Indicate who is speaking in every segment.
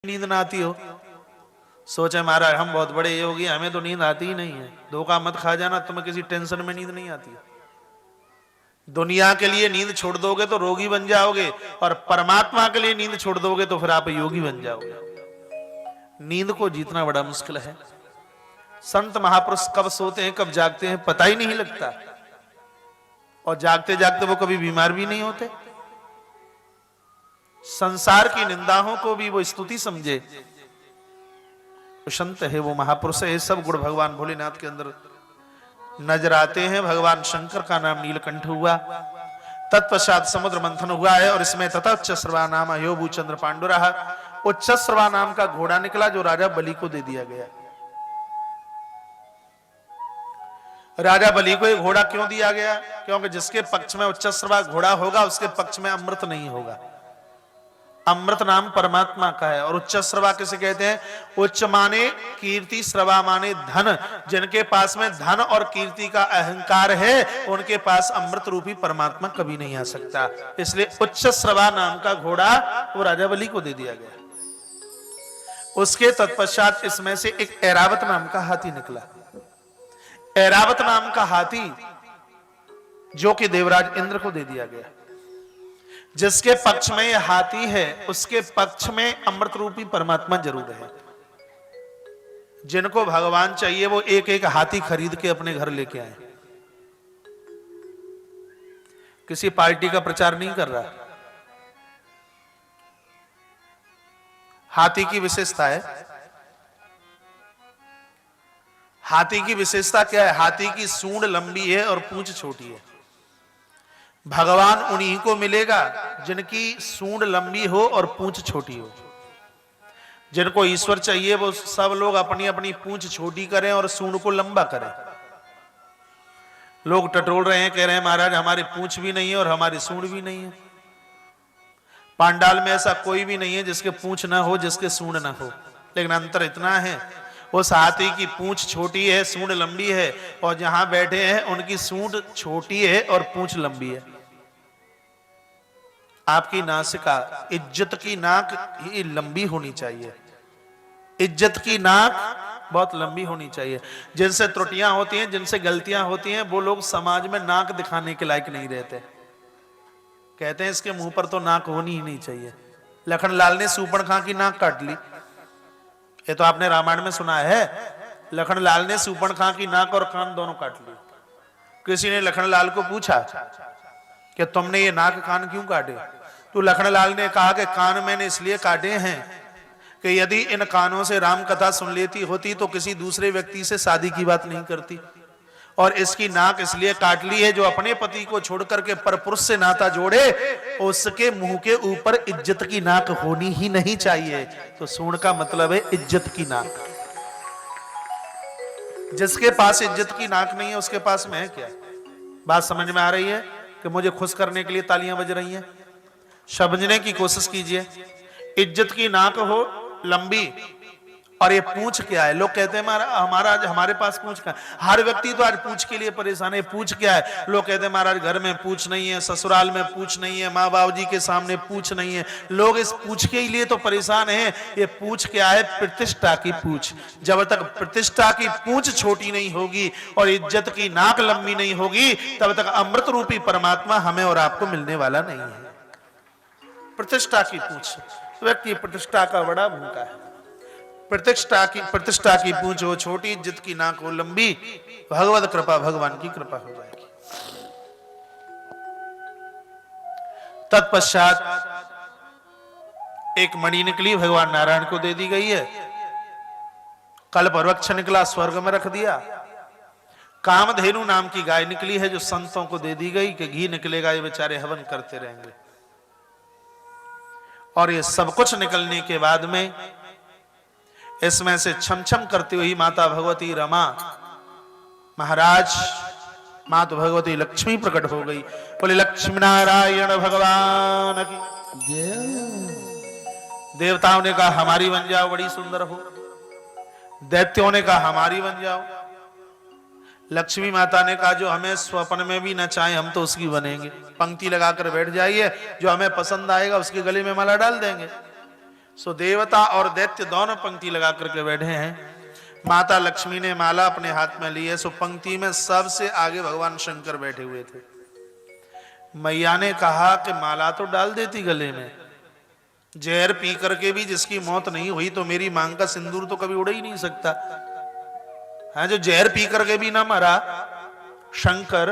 Speaker 1: नींद ना आती हो। सोचे महाराज हम बहुत बड़े योगी, हमें तो नींद आती ही नहीं है। धोखा मत खा जाना, तुम्हें किसी टेंशन में नींद नहीं आती। दुनिया के लिए नींद छोड़ दोगे तो रोगी बन जाओगे, और परमात्मा के लिए नींद छोड़ दोगे तो फिर आप योगी बन जाओगे। नींद को जीतना बड़ा मुश्किल है। संत महापुरुष कब सोते हैं कब जागते हैं पता ही नहीं लगता, और जागते जागते वो कभी बीमार भी नहीं होते। संसार की निंदाओं को भी वो स्तुति समझे। वो संत है, वो महापुरुष है। सब गुण भगवान भोलेनाथ के अंदर नजर आते हैं। भगवान शंकर का नाम नीलकंठ हुआ, तत्पश्चात समुद्र मंथन हुआ है, और इसमें तथा उच्चस्रवा नाम अयोबू चंद्र पांडुरः, उच्चस्रवा नाम का घोड़ा निकला जो राजा बलि को दे दिया गया। राजा बलि को एक घोड़ा क्यों दिया गया? क्योंकि जिसके पक्ष में उच्चस्रवा घोड़ा होगा उसके पक्ष में अमृत नहीं होगा। अमृत नाम परमात्मा का है। और उच्च श्रवा किसे कहते हैं? उच्च माने कीर्ति, श्रवा माने धन। जिनके पास में धन और कीर्ति का अहंकार है उनके पास अमृत रूपी परमात्मा कभी नहीं आ सकता। इसलिए उच्च श्रवा नाम का घोड़ा वो राजा बलि को दे दिया गया। उसके तत्पश्चात इसमें से एक ऐरावत नाम का हाथी निकला। ऐरावत नाम का हाथी जो कि देवराज इंद्र को दे दिया गया। जिसके पक्ष में यह हाथी है उसके पक्ष में अमृत रूपी परमात्मा जरूर है। जिनको भगवान चाहिए वो एक एक हाथी खरीद के अपने घर लेके आए। किसी पार्टी का प्रचार नहीं कर रहा। हाथी की विशेषता है। हाथी की विशेषता क्या है? हाथी की सूंड लंबी है और पूंछ छोटी है। भगवान उन्हीं को मिलेगा जिनकी सूंड लंबी हो और पूंछ छोटी हो। जिनको ईश्वर चाहिए वो सब लोग अपनी अपनी पूंछ छोटी करें और सूंड को लंबा करें। लोग टटोल रहे हैं, कह रहे हैं महाराज हमारी पूंछ भी नहीं है और हमारी सूंड भी नहीं है। पांडाल में ऐसा कोई भी नहीं है जिसके पूंछ ना हो, जिसके सूंड ना हो। लेकिन अंतर इतना है, उस हाथी की पूंछ छोटी है, सूंड लंबी है, और जहां बैठे हैं उनकी सूंड छोटी है और पूंछ लंबी है। आपकी नासिका, इज्जत की नाक ही लंबी होनी चाहिए। इज्जत की नाक बहुत लंबी होनी चाहिए। जिनसे त्रुटियां होती हैं, जिनसे गलतियां होती हैं, वो लोग समाज में नाक दिखाने के लायक नहीं रहते। कहते हैं इसके मुंह पर तो नाक होनी ही नहीं चाहिए। लखनलाल ने सूर्पणखा की नाक काट ली। ये तो आपने रामायण में सुना है। लखनलाल ने सूर्पणखा की नाक और कान दोनों काट लिए। किसी ने लखनलाल को पूछा कि तुमने ये नाक कान क्यों काटे? तो लखनलाल ने कहा कि कान मैंने इसलिए काटे हैं कि यदि इन कानों से राम कथा सुन लेती होती तो किसी दूसरे व्यक्ति से शादी की बात नहीं करती। और इसकी नाक इसलिए काट ली है जो अपने पति को छोड़कर के परपुरुष से नाता जोड़े, उसके मुंह के ऊपर इज्जत की नाक होनी ही नहीं चाहिए। तो सूंड का मतलब है इज्जत की नाक। जिसके पास इज्जत की नाक नहीं है उसके पास में है क्या? बात समझ में आ रही है कि मुझे खुश करने के लिए तालियां बज रही हैं? समझने की कोशिश कीजिए। इज्जत की नाक हो लंबी, और ये पूंछ क्या है? लोग कहते हैं महाराज हमारे पास पूंछ क्या है? हर व्यक्ति तो आज पूंछ के लिए परेशान है। पूंछ क्या है? लोग कहते हैं महाराज घर में पूंछ नहीं है, ससुराल में पूंछ नहीं है, माँ बाबू जी के सामने पूंछ नहीं है। लोग इस पूंछ के लिए तो परेशान हैं। ये पूंछ क्या है? प्रतिष्ठा की पूंछ। जब तक प्रतिष्ठा की पूंछ छोटी नहीं होगी और इज्जत की नाक लंबी नहीं होगी तब तक अमृत रूपी परमात्मा हमें और आपको मिलने वाला नहीं है। प्रतिष्ठा की पूंछ, व्यक्ति प्रतिष्ठा का बड़ा भूखा है। प्रतिष्ठा की पूंछ हो छोटी, इज्जत की नाक हो लंबी, भगवत कृपा, भगवान की कृपा हो जाएगी। तत्पश्चात एक मणि निकली, भगवान नारायण को दे दी गई है। कल्पवृक्ष निकला, स्वर्ग में रख दिया। कामधेनु नाम की गाय निकली है जो संतों को दे दी गई कि घी निकलेगा, ये बेचारे हवन करते रहेंगे। और ये सब कुछ निकलने के बाद में इसमें से छम छम करती हुई माता भगवती रमा, महाराज माता भगवती लक्ष्मी प्रकट हो गई। बोले लक्ष्मी नारायण भगवान की। देवताओं ने कहा हमारी बन जाओ, बड़ी सुंदर हो। दैत्यों ने कहा हमारी बन जाओ। लक्ष्मी माता ने कहा जो हमें स्वप्न में भी न चाहे हम तो उसकी बनेंगे। पंक्ति लगाकर बैठ जाइए, जो हमें पसंद आएगा उसके गले में माला डाल देंगे। सो देवता और दैत्य दोनों पंक्ति लगा करके बैठे हैं। माता लक्ष्मी ने माला अपने हाथ में ली है। सो पंक्ति में सबसे आगे भगवान शंकर बैठे हुए थे। मैया ने कहा कि माला तो डाल देती गले में, जहर पी करके भी जिसकी मौत नहीं हुई तो मेरी मांग का सिंदूर तो कभी उड़ ही नहीं सकता है। जो जहर पी करके भी ना मरा शंकर,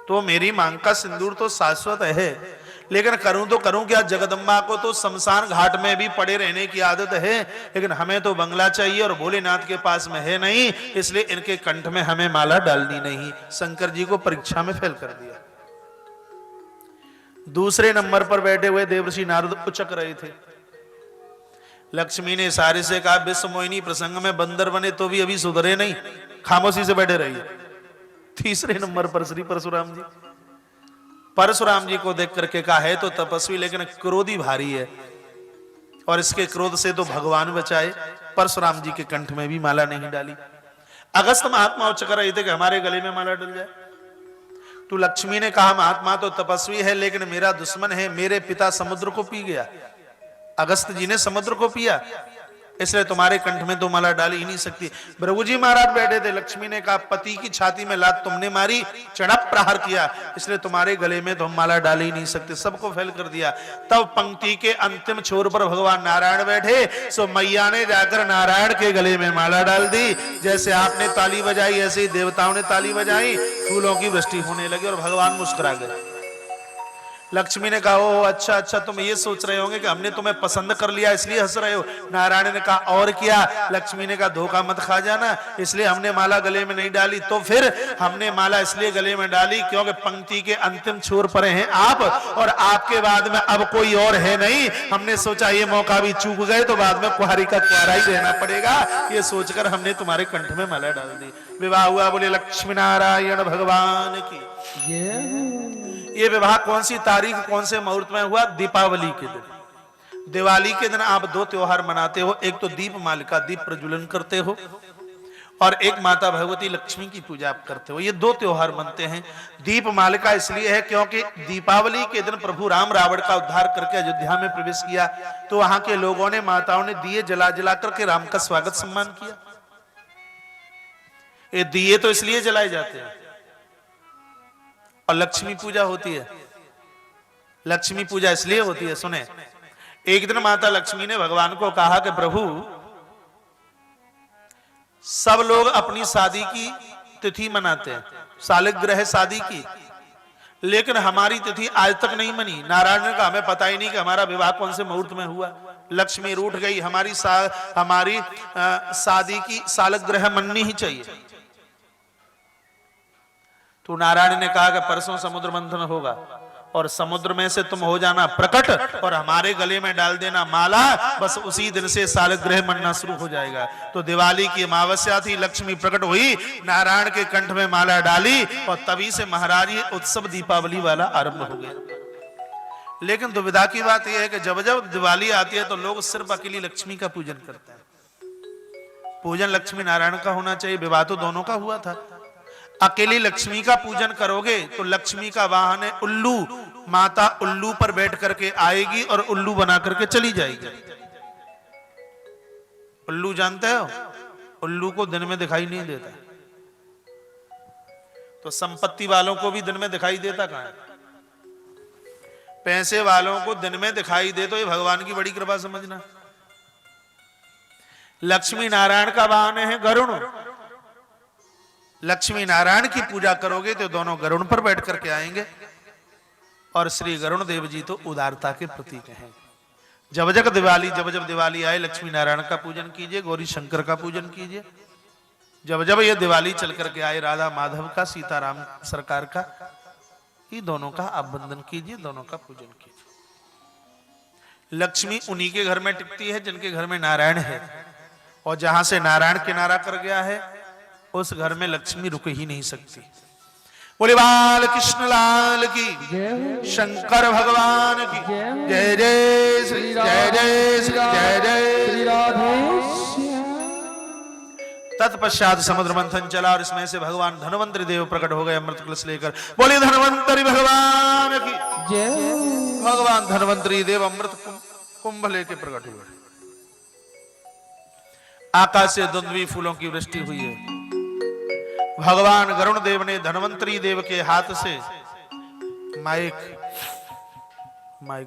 Speaker 1: तो मेरी मांग का सिंदूर तो शाश्वत है। लेकिन करूं तो करूं क्या, जगदम्बा को तो शमशान घाट में भी पड़े रहने की आदत है, लेकिन हमें तो बंगला चाहिए और भोलेनाथ के पास में है नहीं, इसलिए इनके कंठ में हमें माला डालनी नहीं। शंकर जी को परीक्षा में फेल कर दिया। दूसरे नंबर पर बैठे हुए देवर्षि नारद उचक रहे थे। लक्ष्मी ने इशारे से कहा, विश्व मोहिनी प्रसंग में बंदर बने तो भी अभी सुधरे नहीं, खामोशी से बैठे रहिए। तीसरे नंबर पर श्री परशुराम जी। परशुराम जी को देख करके कहा, है तो तपस्वी लेकिन क्रोधी भारी है, और इसके क्रोध से तो भगवान बचाए। परशुराम जी के कंठ में भी माला नहीं डाली। अगस्त महात्मा उचक रहे थे कि हमारे गले में माला डल जाए। तो लक्ष्मी ने कहा, महात्मा तो तपस्वी है लेकिन मेरा दुश्मन है, मेरे पिता समुद्र को पी गया। अगस्त जी ने समुद्र को पिया, इसलिए तुम्हारे कंठ में तो माला डाल ही नहीं सकती। भृगु जी महाराज बैठे थे। लक्ष्मी ने कहा, पति की छाती में लात तुमने मारी, चढ़प प्रहार किया, इसलिए तुम्हारे गले में तो हम माला डाल ही नहीं सकते। सबको फेल कर दिया। तब पंक्ति के अंतिम छोर पर भगवान नारायण बैठे। सो मैया ने जाकर नारायण के गले में माला डाल दी। जैसे आपने ताली बजाई ऐसे ही देवताओं ने ताली बजाई, फूलों की वृष्टि होने लगी और भगवान मुस्कुरा गए। लक्ष्मी ने कहा, ओ अच्छा अच्छा, तुम ये सोच रहे होंगे कि हमने तुम्हें पसंद कर लिया इसलिए हंस रहे हो। नारायण ने कहा, और क्या? लक्ष्मी ने कहा, धोखा मत खा जाना, इसलिए हमने माला गले में नहीं डाली। तो फिर हमने माला इसलिए गले में डाली क्योंकि पंक्ति के अंतिम छोर पर हैं आप, और आपके बाद में अब कोई और है नहीं। हमने सोचा ये मौका भी चूक गए तो बाद में कुंवारी का कुंवारा ही रहना पड़ेगा, ये सोचकर हमने तुम्हारे कंठ में माला डाल दी। विवाह हुआ। बोले लक्ष्मी नारायण भगवान की। ये विवाह कौन सी तारीख कौन से मुहूर्त में हुआ? दीपावली के दिन। दिवाली के दिन आप दो त्योहार मनाते हो, एक तो दीप मालिका, दीप प्रज्वलन करते हो, और एक माता भगवती लक्ष्मी की पूजा आप करते हो। ये दो त्योहार मनते हैं। दीप मालिका इसलिए है क्योंकि दीपावली के दिन प्रभु राम रावण का उद्धार करके अयोध्या में प्रवेश किया, तो वहां के लोगों ने, माताओं ने दिए जला जला करके राम का स्वागत सम्मान किया। ये दिए तो इसलिए जलाए जाते हैं। और लक्ष्मी पूजा होती है। लक्ष्मी पूजा इसलिए होती है, सुने। एक दिन माता लक्ष्मी ने भगवान को कहा कि प्रभु, सब लोग अपनी शादी की तिथि मनाते हैं, सालगिरह शादी की, लेकिन हमारी तिथि आज तक नहीं मनी। नारायण ने कहा, हमें पता ही नहीं कि हमारा विवाह कौन से मुहूर्त में हुआ। लक्ष्मी रूठ गई, हमारी शादी की सालगिरह मननी ही चाहिए। तो नारायण ने कहा कि परसों समुद्र मंथन होगा और समुद्र में से तुम हो जाना प्रकट और हमारे गले में डाल देना माला, बस उसी दिन से सालगिरह मनना शुरू हो जाएगा। तो दिवाली की अमावस्या थी, लक्ष्मी प्रकट हुई, नारायण के कंठ में माला डाली और तभी से महाराज ये उत्सव दीपावली वाला आरंभ हो गया। लेकिन दुविधा की बात यह है कि जब जब दिवाली आती है तो लोग सिर्फ अकेली लक्ष्मी का पूजन करते हैं। पूजन लक्ष्मी नारायण का होना चाहिए, विवाह तो दोनों का हुआ था। अकेली लक्ष्मी का पूजन करोगे तो लक्ष्मी का वाहन है उल्लू, माता उल्लू पर बैठ करके आएगी और उल्लू बना करके चली जाएगी। उल्लू जानते हो? उल्लू को दिन में दिखाई नहीं देता, तो संपत्ति वालों को भी दिन में दिखाई देता कहां है? पैसे वालों को दिन में दिखाई दे तो ये भगवान की बड़ी कृपा समझना। लक्ष्मी नारायण का वाहन है गरुण। लक्ष्मी नारायण की पूजा करोगे तो दोनों गरुण पर बैठ करके आएंगे, और श्री गरुण देव जी तो उदारता के प्रतीक हैं। जब जब दिवाली आए लक्ष्मी नारायण का पूजन कीजिए, गौरी शंकर का पूजन कीजिए। जब जब ये दिवाली चल करके आए राधा माधव का, सीताराम सरकार का, ये दोनों का आप वंदन कीजिए, दोनों का पूजन कीजिए। लक्ष्मी उन्हीं के घर में टिकती है जिनके घर में नारायण है, और जहां से नारायण किनारा कर गया है उस घर में लक्ष्मी रुक ही नहीं सकती। बोले बाल कृष्ण लाल की, शंकर भगवान की जय जय श्री, जय जय श्री, जय जय श्री राधे। तत्पश्चात समुद्र मंथन चला और इसमें से भगवान धन्वंतरी देव प्रकट हो गए अमृत कलश लेकर। बोले धन्वंतरी भगवान की जय। भगवान धन्वंतरी देव अमृत कुंभ लेके प्रकट हुए। आकाश से दुंदुभी फूलों की वृष्टि हुई है। भगवान गरुण देव ने धन्वंतरी देव के हाथ से माइक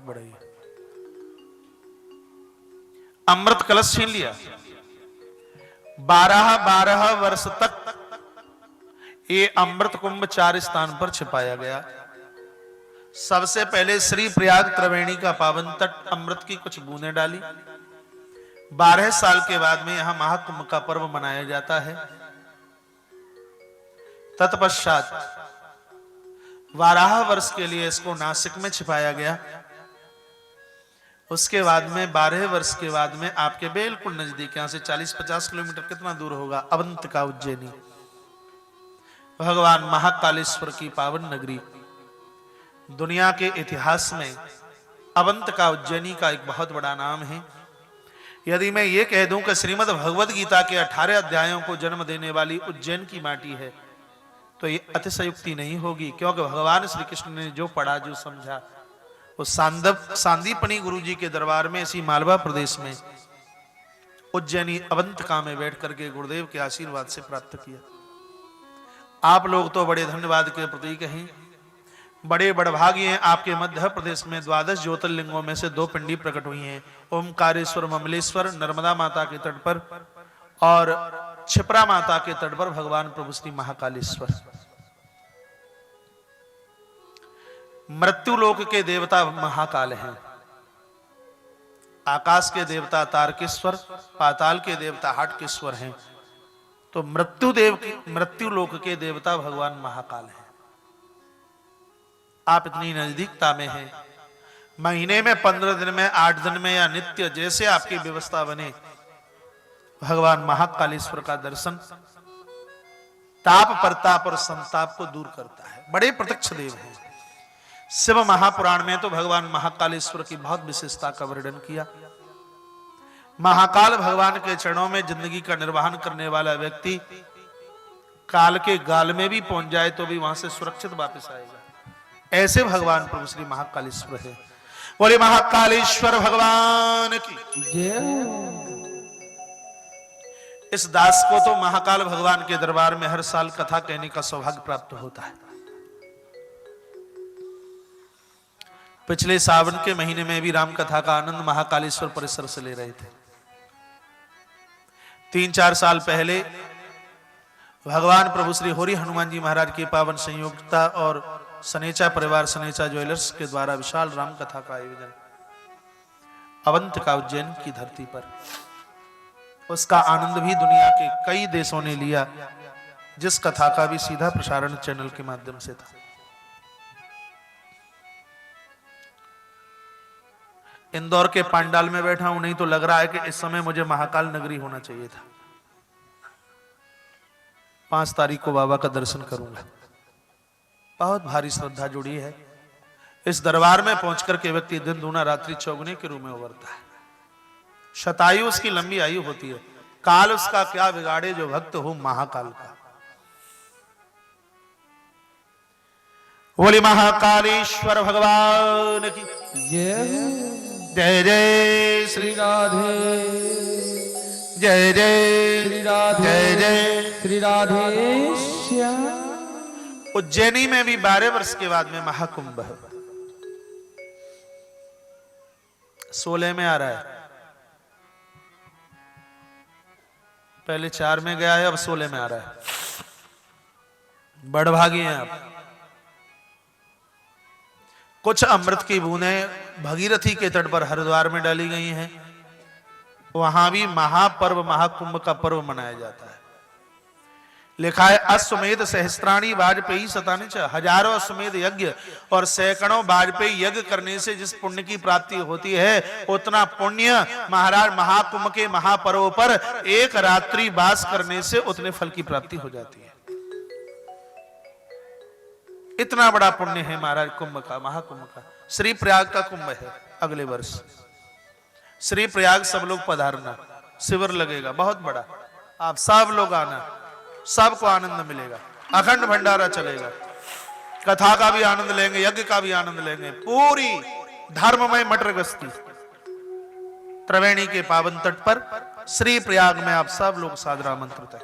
Speaker 1: बढ़ाइए, अमृत कलश छीन लिया। 12 वर्ष तक ये अमृत कुंभ 4 स्थान पर छिपाया गया। सबसे पहले श्री प्रयाग त्रिवेणी का पावन तट अमृत की कुछ बूंदें डाली। 12 साल के बाद में यहां महाकुंभ का पर्व मनाया जाता है। तत्पश्चात 12 वर्ष के लिए इसको नासिक में छिपाया गया। उसके बाद में 12 वर्ष के बाद में आपके बिल्कुल नजदीक, यहां से 40-50 किलोमीटर कितना दूर होगा, अवंतिका उज्जैनी, भगवान महाकालेश्वर की पावन नगरी। दुनिया के इतिहास में अवंतिका उज्जैनी का एक बहुत बड़ा नाम है। यदि मैं ये कह दूं कि श्रीमद् भगवद गीता के 18 अध्यायों को जन्म देने वाली उज्जैन की माटी है, तो ये अतिशयोक्ति नहीं होगी, क्योंकि भगवान श्री कृष्ण ने जो पढ़ा, जो समझा, वो सांदीपनी गुरुजी के दरबार में इसी मालवा प्रदेश में उज्जैनी अवंतिका में बैठ करके गुरुदेव के आशीर्वाद से प्राप्त किया। आप लोग तो बड़े धन्यवाद के प्रतीक हैं, बड़े बड़भागी हैं। आपके मध्य प्रदेश में 12 ज्योतिर्लिंगों में से 2 पिंडी प्रकट हुई हैं, ओमकारेश्वर ममलेश्वर नर्मदा माता के तट पर और क्षिप्रा माता के तट पर भगवान प्रभु श्री महाकालेश्वर। मृत्यु लोक के देवता महाकाल हैं, आकाश के देवता तारकेश्वर, पाताल के देवता हाटकेश्वर हैं, तो मृत्यु लोक के देवता भगवान महाकाल हैं। आप इतनी नजदीकता में हैं, महीने में 15 दिन में 8 दिन में या नित्य जैसे आपकी व्यवस्था बने, भगवान महाकालेश्वर का दर्शन ताप प्रताप और संताप को दूर करता है। बड़े प्रत्यक्ष देव हैं। शिव महापुराण में तो भगवान महाकालेश्वर की बहुत विशेषता का वर्णन किया। महाकाल भगवान के चरणों में जिंदगी का निर्वहन करने वाला व्यक्ति काल के गाल में भी पहुंच जाए तो भी वहां से सुरक्षित वापस आएगा। ऐसे भगवान प्रभु श्री महाकालेश्वर है। बोले महाकालेश्वर भगवान की जय। इस दास को तो महाकाल भगवान के दरबार में हर साल कथा कहने का सौभाग्य प्राप्त होता है। पिछले सावन के महीने में भी राम कथा का आनंद महाकालेश्वर परिसर से ले रहे थे। 3-4 साल पहले भगवान प्रभु श्री होरी हनुमान जी महाराज की पावन संयोगता और सनेचा परिवार सनेचा ज्वेलर्स के द्वारा विशाल राम कथा का आयोजन अवंतिका उज्जैन की धरती पर, उसका आनंद भी दुनिया के कई देशों ने लिया, जिस कथा का भी सीधा प्रसारण चैनल के माध्यम से था। इंदौर के पांडाल में बैठा हूं, नहीं तो लग रहा है कि इस समय मुझे महाकाल नगरी होना चाहिए था। 5 तारीख को बाबा का दर्शन करूंगा। बहुत भारी श्रद्धा जुड़ी है। इस दरबार में पहुंचकर के व्यक्ति दिन दूना रात्रि चौगुने के रूप में उभरता है। शतायु उसकी लंबी आयु होती है। काल उसका क्या बिगाड़े जो भक्त हो महाकाल का। बोले महाकालेश्वर भगवान की जय जय श्री राधे, जय जय श्री राधे, जय जय श्री राधेश्याम। उज्जैनी में भी 12 वर्ष के बाद में महाकुंभ है। 16 में आ रहा है, पहले 4 में गया है, अब 16 में आ रहा है। बड़भागी हैं आप। कुछ अमृत की बूंदें भगीरथी के तट पर हरिद्वार में डाली गई हैं। वहां भी महापर्व महाकुंभ का पर्व मनाया जाता है। लिखा है अश्वमेध सहस्त्राणी वाजपेयी शतानि च, हजारों अश्वमेध यज्ञ और सैकड़ों वाजपेयी यज्ञ करने से जिस पुण्य की प्राप्ति होती है, उतना पुण्य महाराज महाकुंभ के महापर्व पर एक रात्रि वास करने से उतने फल की प्राप्ति हो जाती है। इतना बड़ा पुण्य है महाराज कुंभ का, महाकुंभ का। श्री प्रयाग का कुंभ है अगले वर्ष। श्री प्रयाग सब लोग पधारना, शिविर लगेगा बहुत बड़ा। आप सब लोग आना, सबको आनंद मिलेगा। अखंड भंडारा चलेगा, कथा का भी आनंद लेंगे, यज्ञ का भी आनंद लेंगे। पूरी धर्ममय मटर गस्ती त्रिवेणी के पावन तट पर श्री प्रयाग में आप सब लोग सादर आमंत्रित हैं।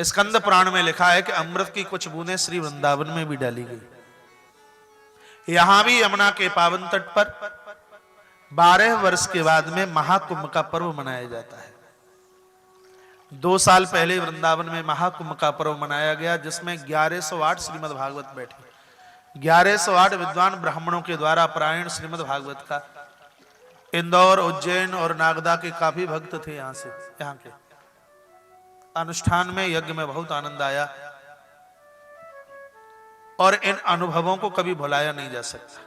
Speaker 1: स्कंद पुराण में लिखा है कि अमृत की कुछ बूंदें श्री वृंदावन में भी डाली गई। यहां भी यमुना के पावन तट पर 12 वर्ष के बाद में महाकुंभ का पर्व मनाया जाता है। 2 साल पहले वृंदावन में महाकुंभ का पर्व मनाया गया, जिसमें 1108 श्रीमद् भागवत बैठे। 1108 विद्वान ब्राह्मणों के द्वारा पारायण श्रीमद् भागवत का इंदौर, उज्जैन और नागदा के काफी भक्त थे। यहाँ के अनुष्ठान में, यज्ञ में बहुत आनंद आया और इन अनुभवों को कभी भुलाया नहीं जा सकता।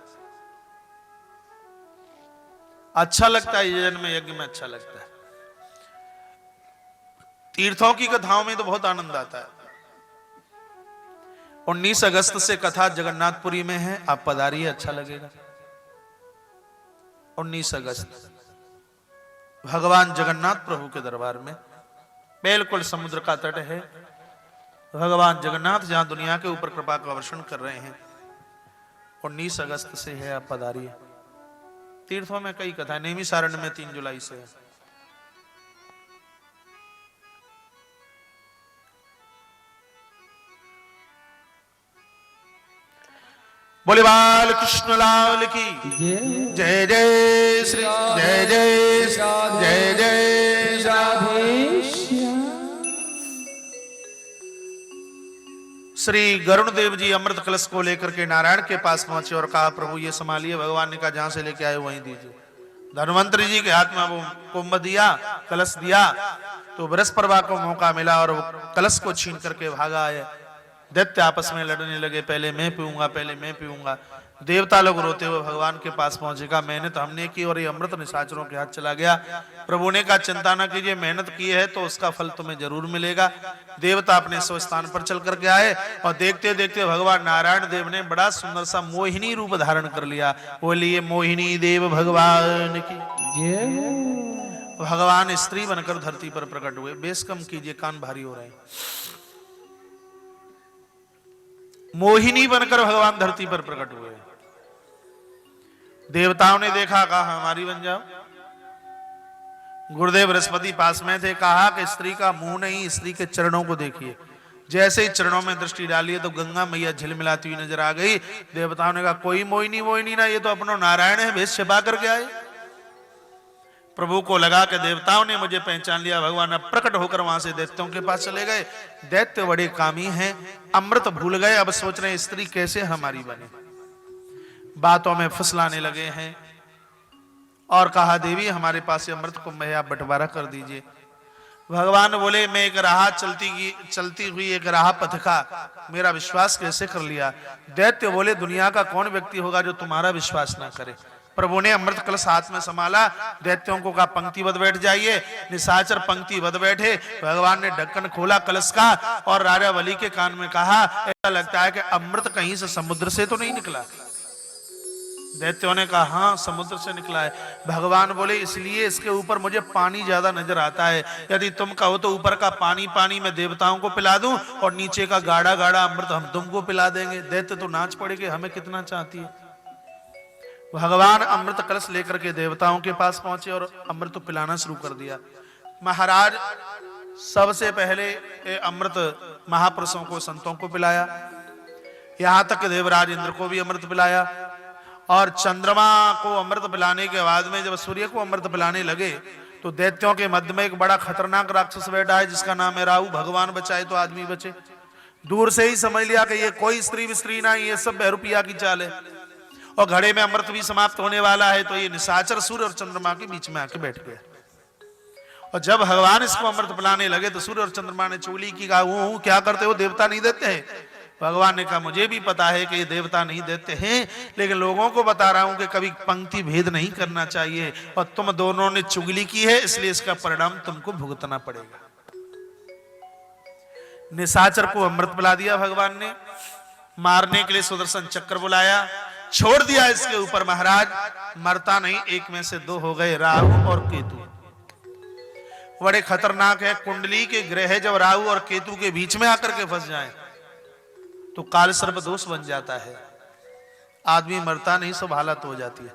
Speaker 1: अच्छा लगता है, ये जन्म यज्ञ में अच्छा लगता है। तीर्थों की कथाओं में तो बहुत आनंद आता है। 19 अगस्त से कथा जगन्नाथपुरी में है, आप पधारिए, अच्छा लगेगा। 19 अगस्त भगवान जगन्नाथ प्रभु के दरबार में, बिल्कुल समुद्र का तट है। भगवान जगन्नाथ जहां दुनिया के ऊपर कृपा का वर्षण कर रहे हैं, 19 अगस्त से है, आप पधारिए। तीर्थों में कई कथा, नैमिषारण्य में 3 जुलाई से है। बोले बाल कृष्ण लाल की जय जय श्री जय जय जय जय राधे। श्री गरुण देव जी अमृत कलश को लेकर के नारायण के पास पहुंचे और कहा, प्रभु ये संभालिए। भगवान ने कहा, जहां से लेके आए वहीं दीजिए। धन्वंतरी जी के हाथ में वो कुंभ दिया, कलश दिया, तो बृहस्पति को मौका मिला और वो कलश को छीन करके भागा है। दैत्य आपस में लड़ने लगे, पहले मैं पीऊंगा, पहले मैं पीऊंगा। देवता लोग रोते हुए भगवान के पास पहुंचेगा, मेहनत हमने की और ये अमृत निशाचरों के हाथ चला गया। प्रभु ने कहा, चिंता न कीजिए, मेहनत की है तो उसका फल तुम्हें जरूर मिलेगा। देवता अपने स्व स्थान पर चल करके आए और देखते देखते भगवान नारायण देव ने बड़ा सुंदर सा मोहिनी रूप धारण कर लिया। बोलिए मोहिनी देव भगवान की। भगवान स्त्री बनकर धरती पर प्रकट हुए। बेस कम कीजिए, कान भारी हो रहे हैं। मोहिनी बनकर भगवान धरती पर प्रकट हुए। देवताओं ने देखा, कहा हमारी बन जाओ। गुरुदेव बृहस्पति पास में थे, कहा कि स्त्री का मुंह नहीं, स्त्री के चरणों को देखिए। जैसे ही चरणों में दृष्टि डाली तो गंगा मैया झिलमिलाती हुई नजर आ गई। देवताओं ने कहा, कोई मोहिनी मोहिनी ना, ये तो अपना नारायण है, भेष छिपा करके आए। प्रभु को लगा कि देवताओं ने मुझे पहचान लिया। भगवान अब प्रकट होकर वहां से दैत्यों के पास चले गए। दैत्य बड़े कामी हैं, अमृत भूल गए, अब सोच रहे हैं स्त्री कैसे हमारी बने। बातों में फुसलाने लगे हैं और कहा, देवी हमारे पास अमृत कुंभ है, आप बंटवारा कर दीजिए। भगवान बोले, मैं एक राह चलती हुई एक राह पथिका, मेरा विश्वास कैसे कर लिया। दैत्य बोले, दुनिया का कौन व्यक्ति होगा जो तुम्हारा विश्वास ना करे। प्रभु ने अमृत कलश हाथ में संभाला, दैत्यों को कहा पंक्तिबद्ध बैठ जाइए। निशाचर पंक्तिबद्ध बैठे। भगवान ने ढक्कन खोला कलश का और राजा बलि के कान में कहा, ऐसा लगता है कि अमृत कहीं से समुद्र से तो नहीं निकला। दैत्यों ने कहा, हाँ समुद्र से निकला है। भगवान बोले, इसलिए इसके ऊपर मुझे पानी ज्यादा नजर आता है। यदि तुम कहो तो ऊपर का पानी पानी मैं देवताओं को पिला दूं और नीचे का गाढ़ा गाढ़ा अमृत हम तुमको पिला देंगे। दैत्य तो नाच पड़ेगे, हमें कितना चाहती है। भगवान अमृत कलश लेकर के देवताओं के पास पहुंचे और अमृत पिलाना शुरू कर दिया। महाराज सबसे पहले अमृत महापुरुषों को, संतों को पिलाया। यहां तक देवराज इंद्र को भी अमृत पिलाया। और चंद्रमा को अमृत पिलाने के बाद में जब सूर्य को अमृत पिलाने लगे तो दैत्यों के मध्य में एक बड़ा खतरनाक राक्षस बैठा है, जिसका नाम है राहु। भगवान बचाए तो आदमी बचे। दूर से ही समझ लिया कि ये कोई स्त्री ना, ये सब बहरूपिया की चाल है। और घड़े में अमृत भी समाप्त होने वाला है, तो ये निशाचर सूर्य और चंद्रमा के बीच में आके बैठ गया। और जब भगवान इसको अमृत पिलाने लगे तो सूर्य और चंद्रमा ने चुगली की, कहा वो क्या करते हो, देवता नहीं देते हैं। भगवान ने कहा, मुझे भी पता है कि ये देवता नहीं देते हैं, लेकिन लोगों को बता रहा हूं कि कभी पंक्ति भेद नहीं करना चाहिए। और तुम दोनों ने चुगली की है, इसलिए इसका परिणाम तुमको भुगतना पड़ेगा। निशाचर को अमृत पिला दिया भगवान ने। मारने के लिए सुदर्शन चक्र बुलाया, छोड़ दिया इसके ऊपर। महाराज मरता नहीं, एक में से 2 हो गए, राहु और केतु। बड़े खतरनाक है। कुंडली के ग्रह जब राहु और केतु के बीच में आकर के फंस जाएं तो काल सर्प दोष बन जाता है। आदमी मरता नहीं, सब हालत हो जाती है।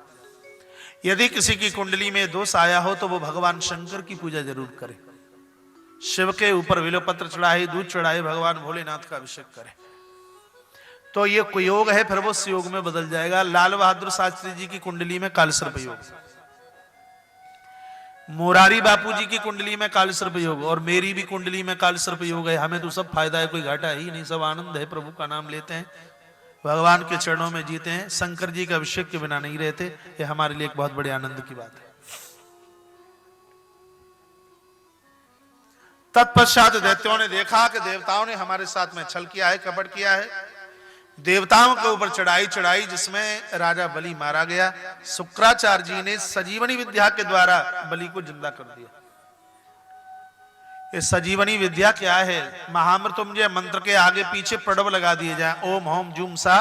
Speaker 1: यदि किसी की कुंडली में दोष आया हो तो वो भगवान शंकर की पूजा जरूर करे, शिव के ऊपर बिल्वपत्र चढ़ाए, दूध चढ़ाए, भगवान भोलेनाथ का अभिषेक करे, तो ये कुयोग है, फिर वो सुयोग में बदल जाएगा। लाल बहादुर शास्त्री जी की कुंडली में कालसर्प योग, मोरारी बापू जी की कुंडली में कालसर्प योग, और मेरी भी कुंडली में कालसर्प योग है। हमें तो सब फायदा है, कोई घाटा ही नहीं, सब आनंद है। प्रभु का नाम लेते हैं, भगवान के चरणों में जीते हैं, शंकर जी के अभिषेक के बिना नहीं रहते। ये हमारे लिए एक बहुत बड़े आनंद की बात है। तत्पश्चात दैत्यों ने देखा कि देवताओं ने हमारे साथ में छल किया है, कपट किया है। देवताओं के ऊपर चढ़ाई चढ़ाई, जिसमें राजा बलि मारा गया। शुक्राचार्य जी ने संजीवनी विद्या के द्वारा बलि को जिंदा कर दिया। ये संजीवनी विद्या क्या है? महामृत्युंजय मंत्र के आगे पीछे प्रणव लगा दिए जाए, ओम होम जूम सा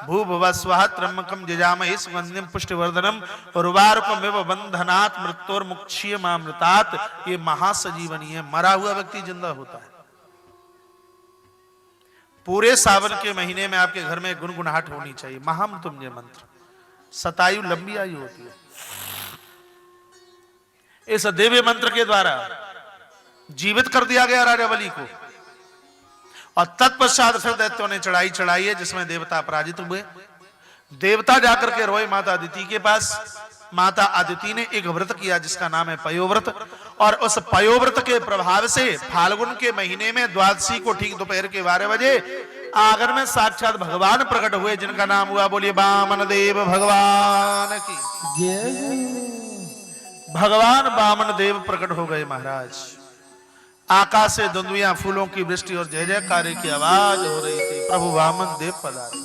Speaker 1: भू भव स्वाहा त्र्यंबकम जजामहे सुगंधिम पुष्टिवर्धनम उर्वारुकमिव बंधनात् मृत्योर्मुक्षीयमामृतात्। ये महासंजीवनी है, मरा हुआ व्यक्ति जिंदा होता है। पूरे सावन के महीने में आपके घर में गुनगुनाहट होनी चाहिए। महामृत्युंजय मंत्र, शतायु लंबी आयु होती है। इस दिव्य मंत्र के द्वारा जीवित कर दिया गया राजा बलि को, और तत्पश्चात फिर दैत्यों ने चढ़ाई चढ़ाई है, जिसमें देवता पराजित हुए। देवता जाकर के रोए माता अदिति के पास। माता अदिति ने एक व्रत किया जिसका नाम है पयोव्रत, और उस पयोव्रत के प्रभाव से फाल्गुन के महीने में द्वादशी को ठीक दोपहर के 12 बजे आंगन में साक्षात भगवान प्रकट हुए, जिनका नाम हुआ, बोलिए वामन देव भगवान की। भगवान वामन देव प्रकट हो गए महाराज। आकाश से दुंदुभियां, फूलों की वृष्टि और जय जयकार की आवाज हो रही थी। प्रभु वामन देव पधारे।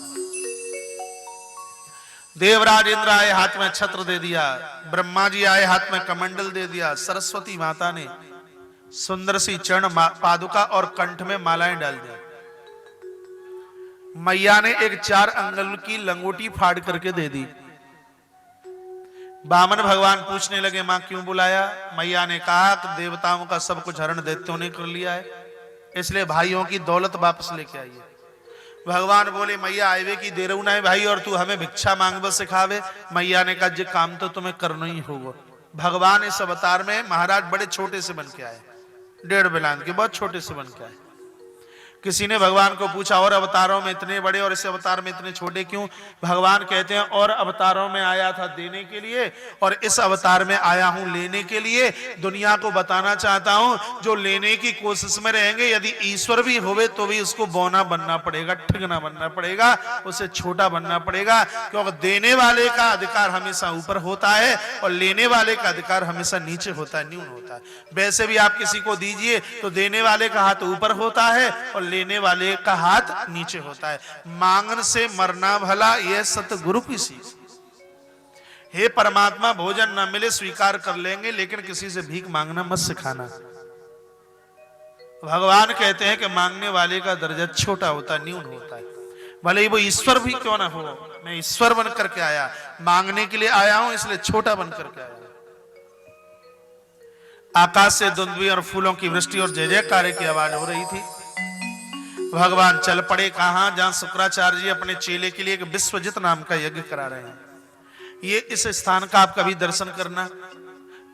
Speaker 1: देवराज इंद्र आए, हाथ में छत्र दे दिया। ब्रह्मा जी आए, हाथ में कमंडल दे दिया। सरस्वती माता ने सुंदर सी चरण पादुका और कंठ में मालाएं डाल दी। मैया ने एक 4 अंगुल की लंगोटी फाड़ करके दे दी। बामन भगवान पूछने लगे, मां क्यों बुलाया? मैया ने कहा कि देवताओं का सब कुछ हरण दैत्यों ने कर लिया है, इसलिए भाइयों की दौलत वापस लेके आइए। भगवान बोले, मैया आएवे की देर ना है भाई, और तू हमें भिक्षा मांगवे सिखावे। मैया ने कहा, जे काम तो तुम्हें करना ही होगा। भगवान इस अवतार में महाराज बड़े छोटे से बन के आए, 1.5 बिलान के, बहुत छोटे से बन के आए। किसी ने भगवान को पूछा, और अवतारों में इतने बड़े और इस अवतार में इतने छोटे क्यों? भगवान कहते हैं, और अवतारों में आया था देने के लिए, और इस अवतार में आया हूं लेने के लिए। दुनिया को बताना चाहता हूं, जो लेने की कोशिश में रहेंगे, यदि ईश्वर भी होवे तो भी उसको बौना बनना पड़ेगा, ठगना बनना पड़ेगा, उसे छोटा बनना पड़ेगा। क्योंकि देने वाले का अधिकार हमेशा ऊपर होता है, और लेने वाले का अधिकार हमेशा नीचे होता है, न्यून होता है। वैसे भी आप किसी को दीजिए तो देने वाले का हाथ ऊपर होता है और लेने वाले का हाथ नीचे होता है। मांगन से मरना भला, यह सतगुरु की सीख। हे परमात्मा, भोजन न मिले स्वीकार कर लेंगे, लेकिन किसी से भीख मांगना मत सिखाना। भगवान कहते हैं कि मांगने वाले का दर्जा छोटा होता है, न्यून होता है, भले ही वो ईश्वर भी क्यों ना हो। मैं ईश्वर बन करके आया, मांगने के लिए आया हूं, इसलिए छोटा बन करके आया। आकाश से धुंधवी और फूलों की वृष्टि और जय जयकार की आवाज हो रही थी। भगवान चल पड़े कहां? जहां शुक्राचार्य जी अपने चेले के लिए एक विश्वजित नाम का यज्ञ करा रहे हैं। ये इस स्थान का आप कभी दर्शन करना।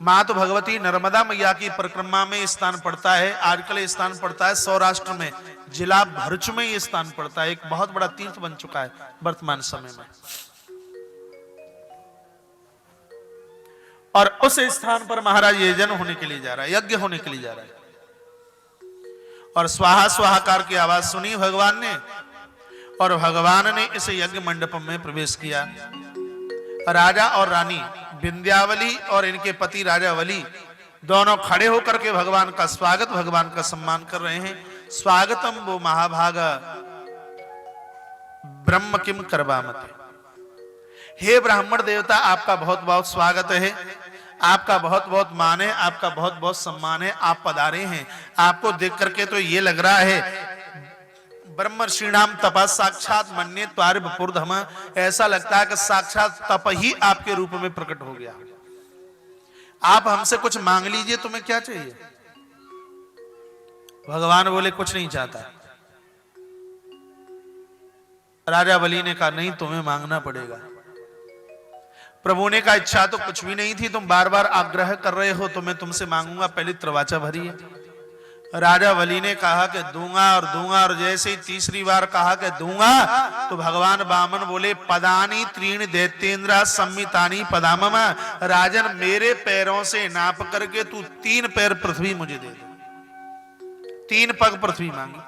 Speaker 1: मां तो भगवती नर्मदा मैया की परिक्रमा में स्थान पड़ता है। आजकल स्थान पड़ता है सौराष्ट्र में, जिला भरूच में ये स्थान पड़ता है। एक बहुत बड़ा तीर्थ बन चुका है वर्तमान समय में, और उस स्थान पर महाराज यजन होने के लिए जा रहा है, यज्ञ होने के लिए जा रहा है। और स्वाहा स्वाहाकार की आवाज सुनी भगवान ने, और भगवान ने इस यज्ञ मंडप में प्रवेश किया। राजा और रानी विंध्यावली और इनके पति राजा वली दोनों खड़े होकर के भगवान का स्वागत, भगवान का सम्मान कर रहे हैं। स्वागतम वो महाभागा ब्रह्म किम करवामते। हे ब्राह्मण देवता, आपका बहुत बहुत स्वागत है, आपका बहुत बहुत मान है, आपका बहुत बहुत सम्मान है। आप पधारे हैं, आपको देख करके तो ये लग रहा है ब्रह्मर्षिणाम तपः साक्षात मन्ये त्वारि वपुर्धम। ऐसा लगता है कि साक्षात तप ही आपके रूप में प्रकट हो गया। आप हमसे कुछ मांग लीजिए, तुम्हें क्या चाहिए? भगवान बोले, कुछ नहीं चाहता। राजा बलि ने कहा नहीं, तुम्हें मांगना पड़ेगा। प्रभु ने कहा इच्छा तो कुछ भी नहीं थी, तुम बार बार आग्रह कर रहे हो तो मैं तुमसे मांगूंगा, पहले त्रिवाचा भरी है। राजा बलि ने कहा कि दूंगा और दूंगा, और जैसे ही तीसरी बार कहा कि दूंगा तो भगवान वामन बोले पदानी त्रीण दैत्येन्द्र सम्मितानी पदामम, राजन मेरे पैरों से नाप करके तू 3 पैर पृथ्वी मुझे दे दे। 3 पग पृथ्वी मांगी।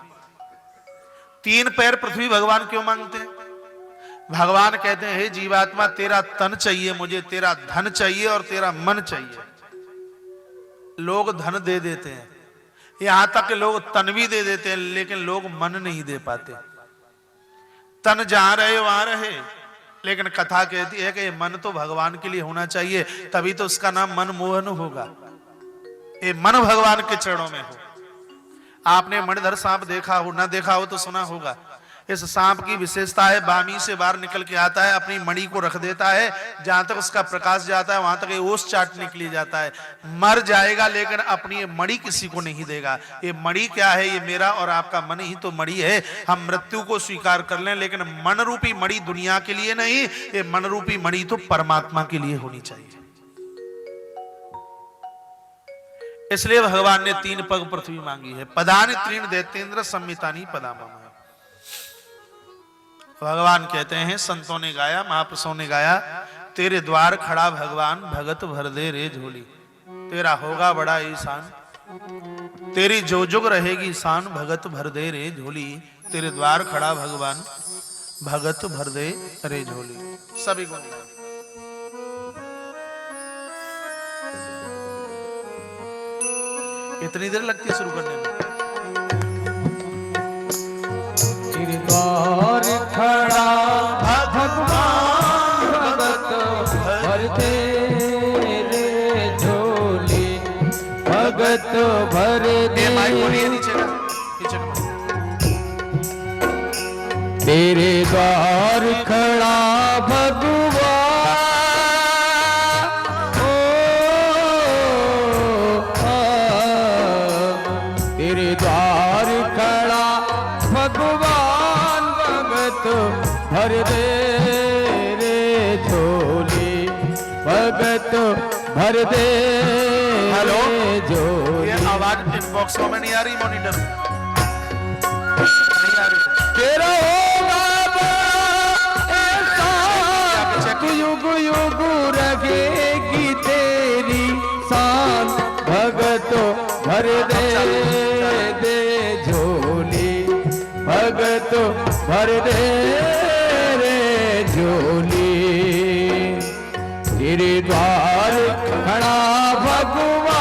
Speaker 1: 3 पैर पृथ्वी भगवान क्यों मांगते हैं? भगवान कहते हैं हे जीवात्मा, तेरा तन चाहिए मुझे, तेरा धन चाहिए और तेरा मन चाहिए। लोग धन दे देते हैं, यहां तक कि लोग तन भी दे देते हैं, लेकिन लोग मन नहीं दे पाते। तन जहां रहे वहां रहे, लेकिन कथा कहती है कि ये मन तो भगवान के लिए होना चाहिए, तभी तो उसका नाम मनमोहन होगा। ये मन भगवान के चरणों में हो। आपने मणिधर सांप देखा हो, ना देखा हो तो सुना होगा। इस सांप की विशेषता है बामी से बाहर निकल के आता है, अपनी मणि को रख देता है, जहां तक उसका प्रकाश जाता है वहां तक ये ओस चाटने के लिए जाता है। मर जाएगा लेकिन अपनी ये मणि किसी को नहीं देगा। ये मणि क्या है? ये मेरा और आपका मन ही तो मणि है। हम मृत्यु को स्वीकार कर लें, लेकिन मन रूपी मणि दुनिया के लिए नहीं, ये मन रूपी मणि तो परमात्मा के लिए होनी चाहिए। इसलिए भगवान ने 3 पग पृथ्वी मांगी है। पदानि त्रीण दैत्येन्द्र सम्मितानि पदामम। भगवान कहते हैं, संतों ने गाया, महापुरुषों ने गाया, तेरे द्वार खड़ा भगवान भगत भर दे रे झोली। तेरा होगा बड़ा ईशान, तेरी जो जुग रहेगी शान, भगत भर दे रे झोली। तेरे द्वार खड़ा भगवान भगत भर दे रे झोली। सभी गुण इतनी देर लगती है शुरू करने में?
Speaker 2: तेरे द्वार खड़ा भगवान भगत भर दे रे झोली, भगत भर दे।
Speaker 1: नीचे का
Speaker 2: तेरे द्वार खड़ा भगवान, तेरे द्वार खड़ा भगवान भगत भर दे रे झोली, भगत भर दे।
Speaker 1: हेलो,
Speaker 2: झोली।
Speaker 1: ये आवाज इनबॉक्स में नहीं आ रही, मॉनिटर नहीं आ रही।
Speaker 2: तेरा होगा ऐसा युग युग रहेगी तेरी शान, भगत भर दे झोली, भगत भर दे रे झोली। तेरे द्वार खड़ा भगवान,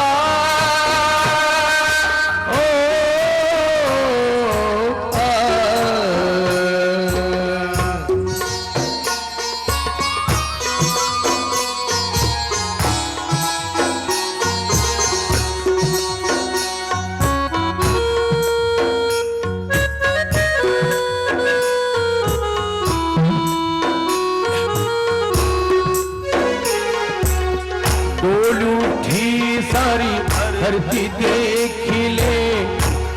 Speaker 2: धरती देखी ले,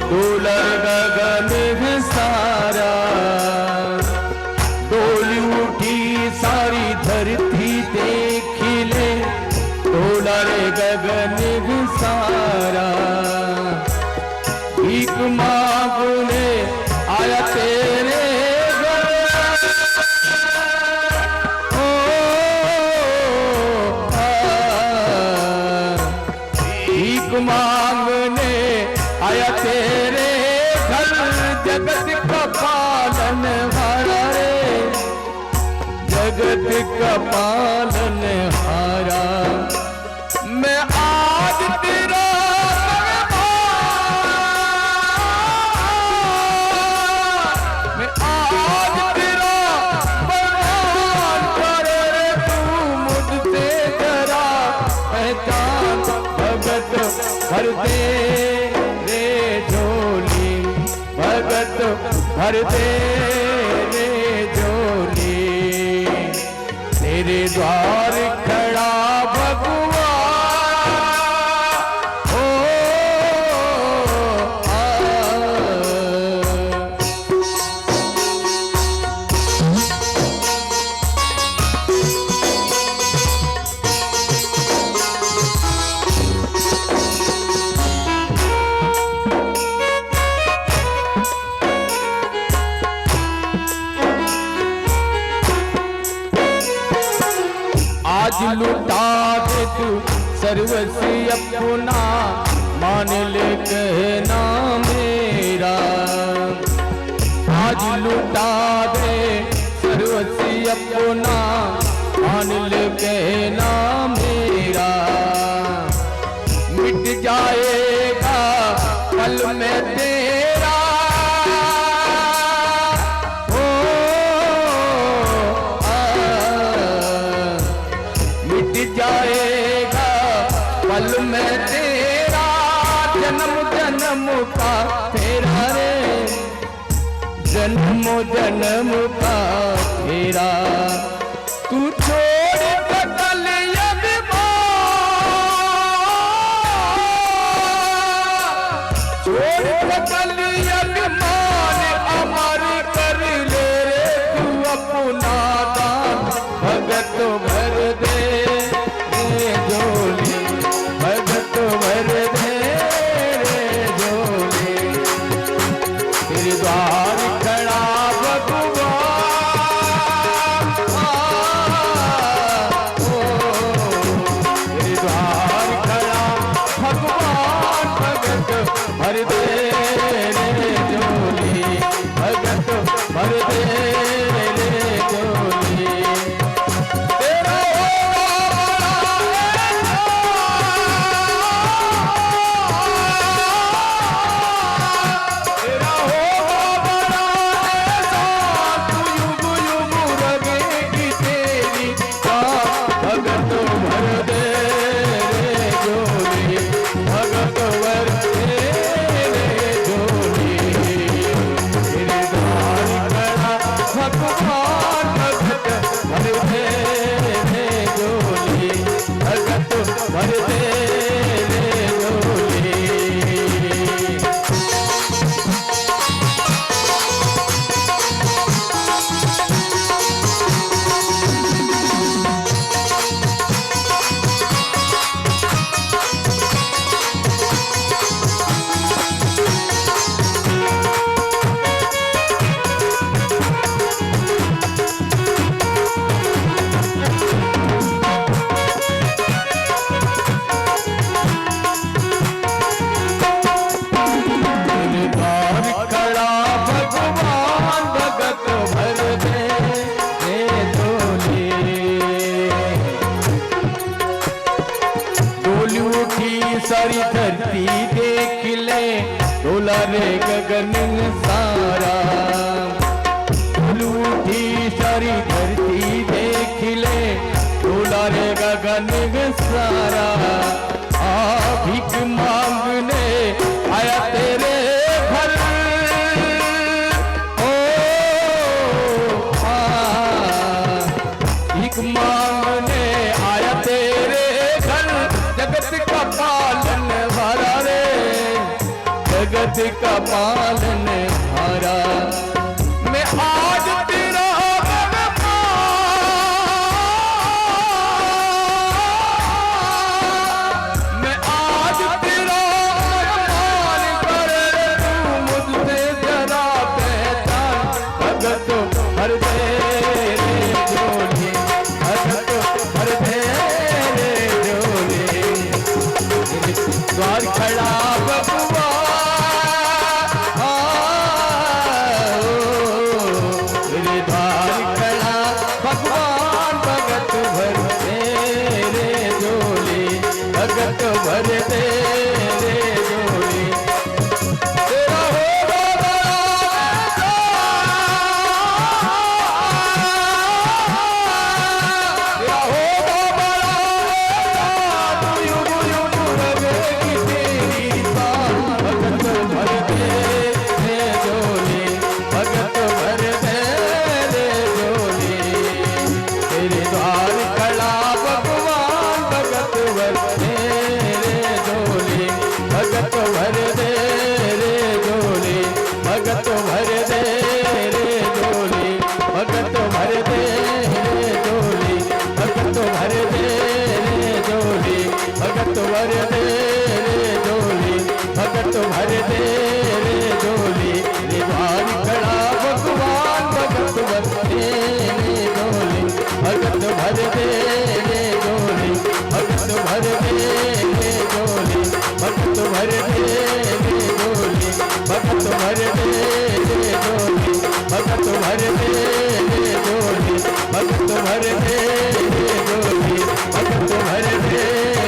Speaker 2: डोलर गगन सारा, डोली उठी सारी धरती देखी ले, डोलर गगन सारा। भीख मांगने आया तेरे घर, मांगने आया तेरे घर, जगत का पालन हारा रे, जगत का पालन हारा। मैं आज तेरा मैं आज तेरा भगवान कर, तू मुझसे जरा पहचान, भगत भर दे रे झोली, भगत भर दे रे झोली। तेरे द्वार खड़ा भगवान, आज लुटा दे तू सर्वस्व अपना, मान ले कहना मेरा। आज लुटा दे सर्वस्व अपना, मान ले कहना मेरा। मिट जाएगा कल में तेरा, ओ मिट जाएगा पल में तेरा, जन्म जन्म का फेरा रे, जन्म जन्म का फेरा। तू छोड़ कल अभिमान, अमर कर ले रे तू अपना दान। भगत भर दे रे झोली, भगत भर दे रे झोली। तेरे द्वार खड़ा भगवान, तेरे द्वार खड़ा भगवान। भगत भर दे रे झोली, भगत भर दे रे झोली। तेरा होगा बड़ा एहसान, तू युग युग रहेगी तेरी बात। भगत भर दे रे झोली, भगत भर दे रे झोली। तेरे द्वार खड़ा भगवान, भगत भर दे रे झोली, भगत भर दे रे झोली। तेरे द्वार खड़ा भगवान, भगत भर दे रे झोली। डोली उठी सारी धरती देख ले, डोला रे गगन सारा। डोली उठी सारी धरती देख ले, डोला रे गगन सारा। आ भीख मांगने आया तेरे घर, ओ भीख मांगने आया तेरे घर। जगत का पालन हारा रे, जगत का पालन हारा। मैं आज तेरा मैं आज तेरा मान कर, तू मुझसे जरा पहचान। भगत भर दे रे झोली, भगत भर दे रे झोली। द्वार खड़ा भगवान, ओ भर दे रे झोली, भगत भर दे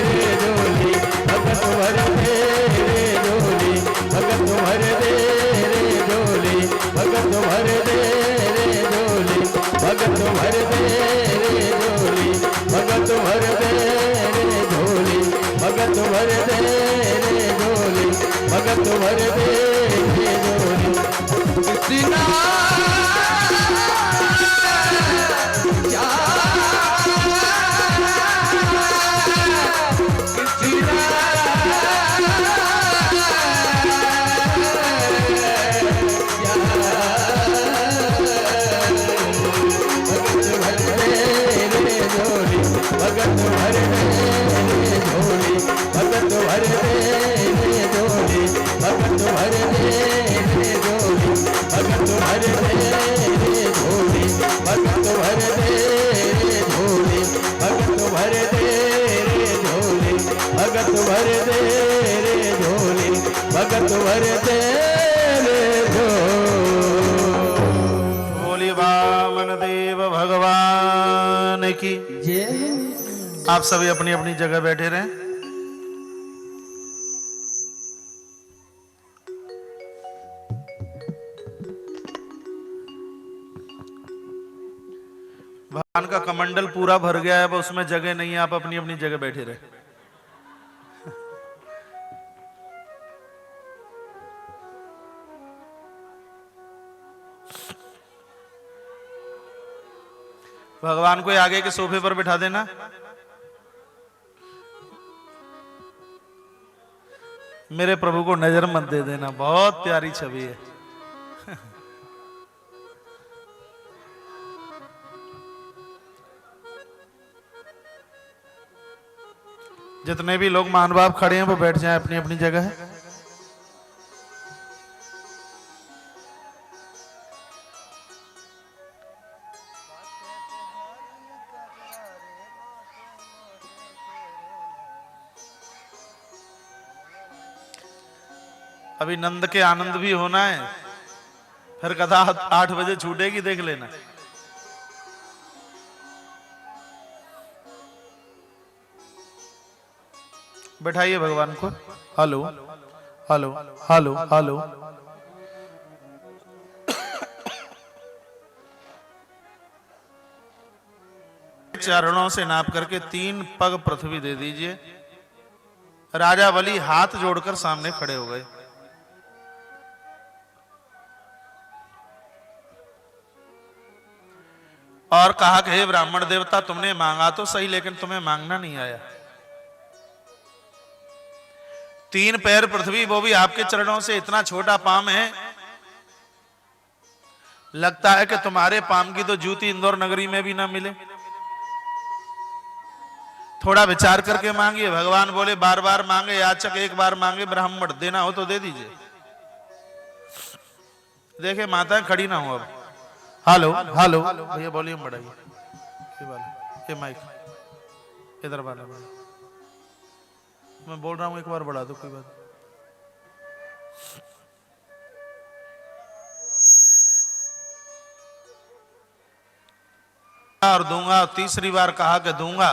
Speaker 2: रे झोली, भगत भर दे रे झोली, भगत भर दे रे झोली, भगत भर दे रे झोली, भगत भर दे रे झोली, भगत भर दे रे झोली, भगत भर दे रे झोली, भगत भर दे रे झोली। कृष्णा भगत भर दे रे झोली, भगत भर दे रे झोली, भगत भर दे रे झोली, भगत भर दे रे झोली, भगत भर दे रे झोली, भगत भर दे रे झोली, भगत भर दे रे झोली, भगत भर दे रे झोली।
Speaker 1: बोली वामन देव भगवान की।
Speaker 2: जय।
Speaker 1: आप सभी अपनी अपनी जगह बैठे रहें। भगवान का कमंडल पूरा भर गया है, अब उसमें जगह नहीं है, आप अपनी अपनी जगह बैठे रहे। भगवान को आगे के सोफे पर बिठा देना। मेरे प्रभु को नजर मत दे देना, बहुत प्यारी छवि है। जितने भी लोग महानुभाव खड़े हैं वो बैठ जाएं अपनी अपनी जगह है। अभी नंद के आनंद भी होना है, फिर कथा 8 बजे छूटेगी, देख लेना। बैठाइए भगवान को। Hello hello hello hello. चरणों से नाप करके 3 पग पृथ्वी दे दीजिए। राजा बलि हाथ जोड़कर सामने खड़े हो गए। और कहा कि हे ब्राह्मण देवता, तुमने मांगा तो सही, लेकिन तुम्हें मांगना नहीं आया। 3 पैर पृथ्वी, वो भी आपके चरणों से। इतना छोटा पाम है, लगता है कि तुम्हारे पाम की तो जूती इंदौर नगरी में भी ना मिले। थोड़ा विचार करके मांगिए। भगवान बोले बार बार मांगे याचक, एक बार मांगे ब्राह्मण, देना हो तो दे दीजिए। देखे माताएं खड़ी ना हो। अब हेलो हेलो भैया, वॉल्यूम बढ़ाइए। ये माइक इधर वाला, मैं बोल रहा हूं, एक बार बढ़ा दो, कोई बात। और दूंगा, तीसरी बार कहा कि दूंगा,